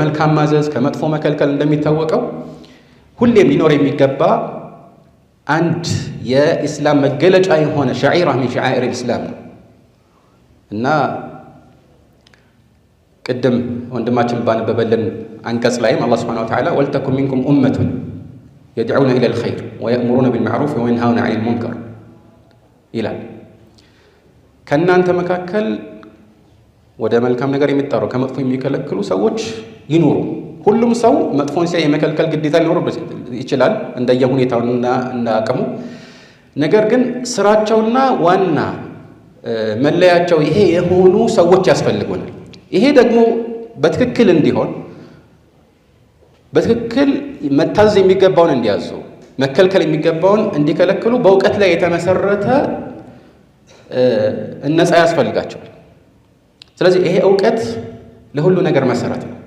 መልካም ማዘዝ ከመጥፎ መከልከል እንደሚታወቀው ሁሌም ሊኖር የሚገባ አንድ የኢስላም መገለጫ የሆነ ሸዒራ ሚን ሸዓኢር الإسلام ነው እና ቅድም ወንድማችን ባነበበልን አንቀጽ ላይም አላህ Subhanahu Wa Ta'ala ወልተኩም ሚንኩም ኡመቱን يدعون إلى الخير ويأمرون بالمعروف وينهون عن المنكر ይላል። ከናንተ መካከል ወደ መልካም ነገር የሚጣሩ ከመጥፎ የሚከለክሉ ሰዎች ይኖሩ። ሁሉም ሰው መጥፎን ሲያይ የመከልከል ግዴታ ሊኖርበት ይችላል እንደየሁኔታውና አቅሙ። ነገር ግን ስራቸውና ዋና መለያቸው ይሄ የሆኑ ሰዎች ያስፈልጉናል። ይሄ ደግሞ በትክክል እንዲሆን በትክክል መታዘዝ የሚገባውን እንዲያዙ መከልከል የሚገባውን እንዲከለክሉ በእውቀት ላይ የተመሰረተ ነፃ ያስፈልጋቸዋል። ስለዚህ ይሄ እውቀት ለሁሉ ነገር መሰረት ነው።